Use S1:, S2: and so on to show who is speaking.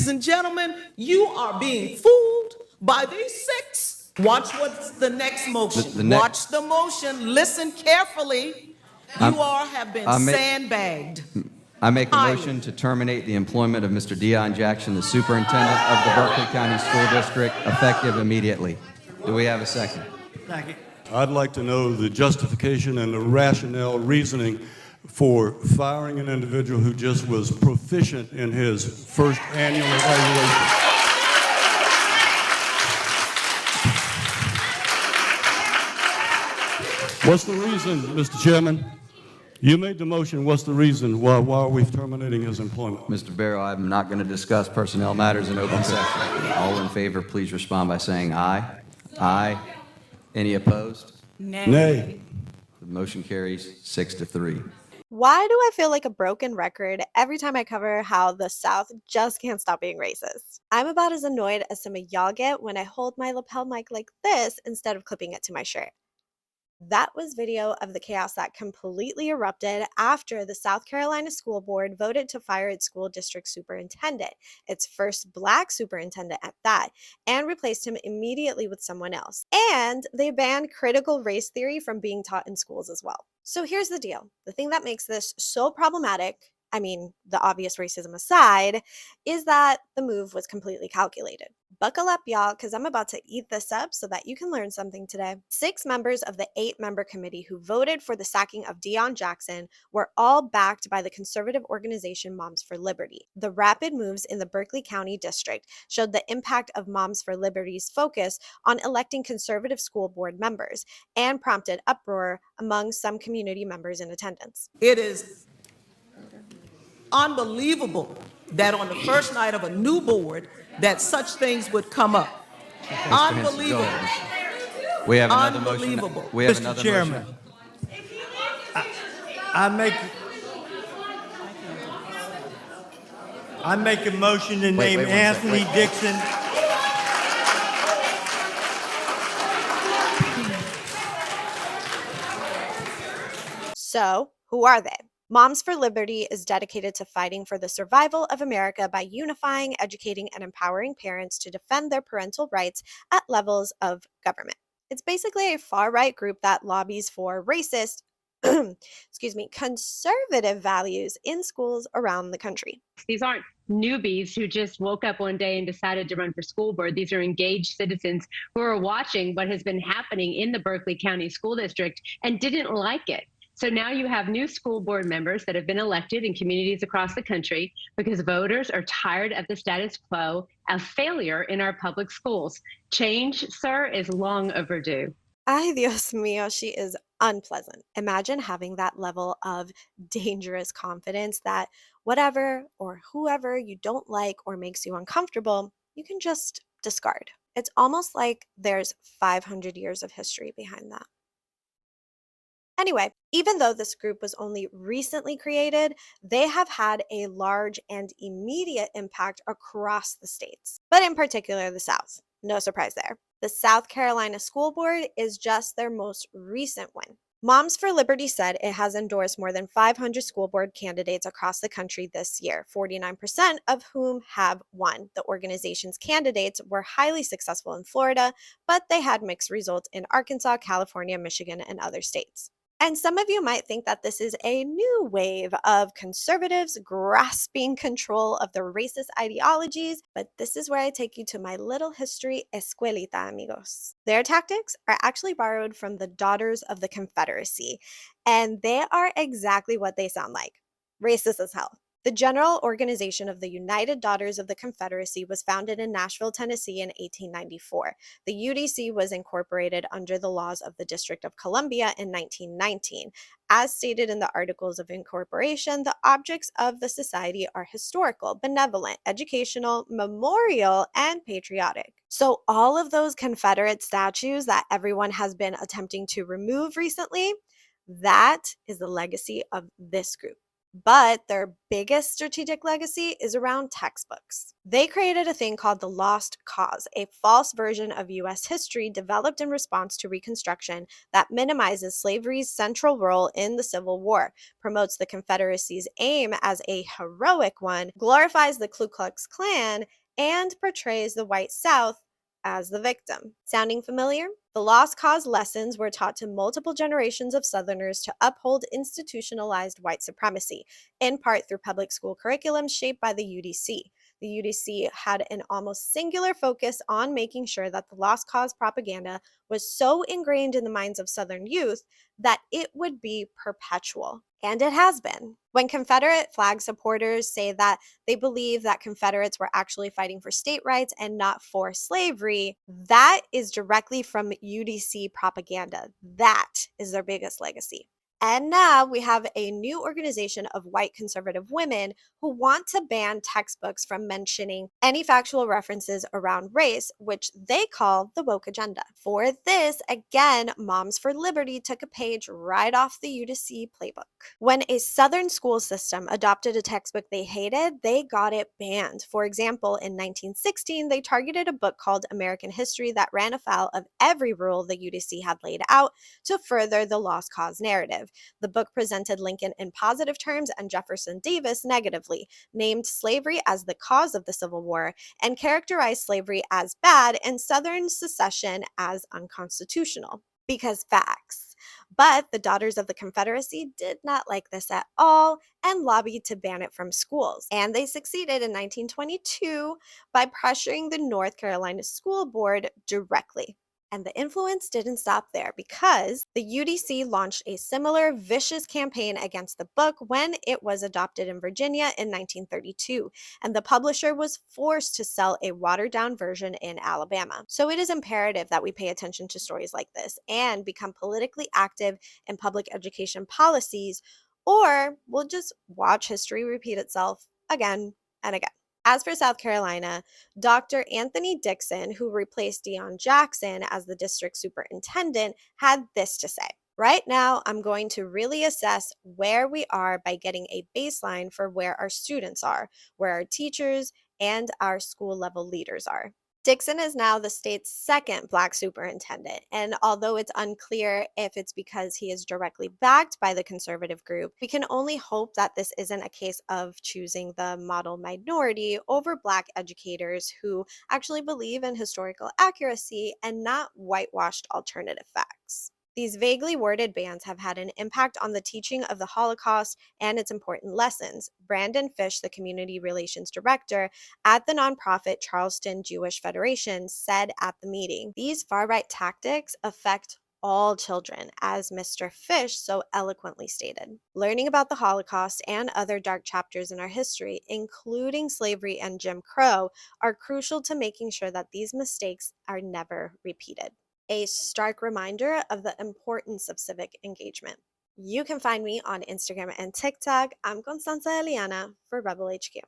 S1: Ladies and gentlemen, you are being fooled by these six. Watch what's the next motion. Watch the motion. Listen carefully. You all have been sandbagged.
S2: I make a motion to terminate the employment of Mr. Deion Jackson, the superintendent of the Berkeley County School District, effective immediately. Do we have a second?
S3: Second.
S4: I'd like to know the justification and the rationale reasoning for firing an individual who just was proficient in his first annual evaluation. What's the reason, Mr. Chairman? You made the motion. What's the reason? Why are we terminating his employment?
S2: Mr. Barrow, I'm not going to discuss personnel matters in open session. All in favor, please respond by saying aye. Aye. Any opposed?
S1: Nay.
S4: Nay.
S2: The motion carries 6-3.
S5: Why do I feel like a broken record every time I cover how the South just can't stop being racist? I'm about as annoyed as some of y'all get when I hold my lapel mic like this instead of clipping it to my shirt. That was video of the chaos that completely erupted after the South Carolina School Board voted to fire its school district superintendent, its first Black superintendent at that, and replaced him immediately with someone else. And they banned critical race theory from being taught in schools as well. So here's the deal. The thing that makes this so problematic, I mean, the obvious racism aside, is that the move was completely calculated. Buckle up, y'all, because I'm about to eat this up so that you can learn something today. 6 members of the 8-member committee who voted for the sacking of Deion Jackson were all backed by the conservative organization Moms for Liberty. The rapid moves in the Berkeley County District showed the impact of Moms for Liberty's focus on electing conservative school board members and prompted uproar among some community members in attendance.
S1: It is unbelievable that on the first night of a new board that such things would come up. Unbelievable.
S2: We have another
S1: Unbelievable.
S2: motion. We have
S3: Mr.
S2: another
S3: Chairman,
S2: motion.
S3: I make a motion to
S2: Wait,
S3: name
S2: one
S3: Anthony
S2: second.
S3: Dixon.
S5: So, who are they? Moms for Liberty is dedicated to fighting for the survival of America by unifying, educating, and empowering parents to defend their parental rights at levels of government. It's basically a far-right group that lobbies for racist, conservative values in schools around the country.
S6: These aren't newbies who just woke up one day and decided to run for school board. These are engaged citizens who are watching what has been happening in the Berkeley County School District and didn't like it. So now you have new school board members that have been elected in communities across the country because voters are tired of the status quo of failure in our public schools. Change, sir, is long overdue.
S5: Ay, Dios mío, she is unpleasant. Imagine having that level of dangerous confidence that whatever or whoever you don't like or makes you uncomfortable, you can just discard. It's almost like there's 500 years of history behind that. Anyway, even though this group was only recently created, they have had a large and immediate impact across the states, but in particular the South. No surprise there. The South Carolina School Board is just their most recent win. Moms for Liberty said it has endorsed more than 500 school board candidates across the country this year, 49% of whom have won. The organization's candidates were highly successful in Florida, but they had mixed results in Arkansas, California, Michigan, and other states. And some of you might think that this is a new wave of conservatives grasping control of their racist ideologies, but this is where I take you to my little history escuelita, amigos. Their tactics are actually borrowed from the Daughters of the Confederacy, and they are exactly what they sound like. Racist as hell. The General Organization of the United Daughters of the Confederacy was founded in Nashville, Tennessee in 1894. The UDC was incorporated under the laws of the District of Columbia in 1919. As stated in the Articles of Incorporation, the objects of the society are historical, benevolent, educational, memorial, and patriotic. So all of those Confederate statues that everyone has been attempting to remove recently, that is the legacy of this group. But their biggest strategic legacy is around textbooks. They created a thing called the Lost Cause, a false version of U.S. history developed in response to Reconstruction that minimizes slavery's central role in the Civil War, promotes the Confederacy's aim as a heroic one, glorifies the Ku Klux Klan, and portrays the white South as the victim. Sounding familiar? The Lost Cause lessons were taught to multiple generations of Southerners to uphold institutionalized white supremacy, in part through public school curriculums shaped by the UDC. The UDC had an almost singular focus on making sure that the Lost Cause propaganda was so ingrained in the minds of Southern youth that it would be perpetual. And it has been. When Confederate flag supporters say that they believe that Confederates were actually fighting for state rights and not for slavery, that is directly from UDC propaganda. That is their biggest legacy. And now we have a new organization of white conservative women who want to ban textbooks from mentioning any factual references around race, which they call the woke agenda. For this, again, Moms for Liberty took a page right off the UDC playbook. When a Southern school system adopted a textbook they hated, they got it banned. For example, in 1916, they targeted a book called American History that ran afoul of every rule the UDC had laid out to further the Lost Cause narrative. The book presented Lincoln in positive terms and Jefferson Davis negatively, named slavery as the cause of the Civil War, and characterized slavery as bad and Southern secession as unconstitutional. Because facts. But the Daughters of the Confederacy did not like this at all and lobbied to ban it from schools. And they succeeded in 1922 by pressuring the North Carolina School Board directly. And the influence didn't stop there because the UDC launched a similar vicious campaign against the book when it was adopted in Virginia in 1932, and the publisher was forced to sell a watered-down version in Alabama. So it is imperative that we pay attention to stories like this and become politically active in public education policies, or we'll just watch history repeat itself again and again. As for South Carolina, Dr. Anthony Dixon, who replaced Deion Jackson as the district superintendent, had this to say. Right now, I'm going to really assess where we are by getting a baseline for where our students are, where our teachers and our school level leaders are. Dixon is now the state's second Black superintendent, and although it's unclear if it's because he is directly backed by the conservative group, we can only hope that this isn't a case of choosing the model minority over Black educators who actually believe in historical accuracy and not whitewashed alternative facts. These vaguely worded bans have had an impact on the teaching of the Holocaust and its important lessons. Brandon Fish, the community relations director at the nonprofit Charleston Jewish Federation, said at the meeting, "These far-right tactics affect all children, as Mr. Fish so eloquently stated. Learning about the Holocaust and other dark chapters in our history, including slavery and Jim Crow, are crucial to making sure that these mistakes are never repeated." A stark reminder of the importance of civic engagement. You can find me on Instagram and TikTok. I'm Constanza Eliana for Rebel HQ.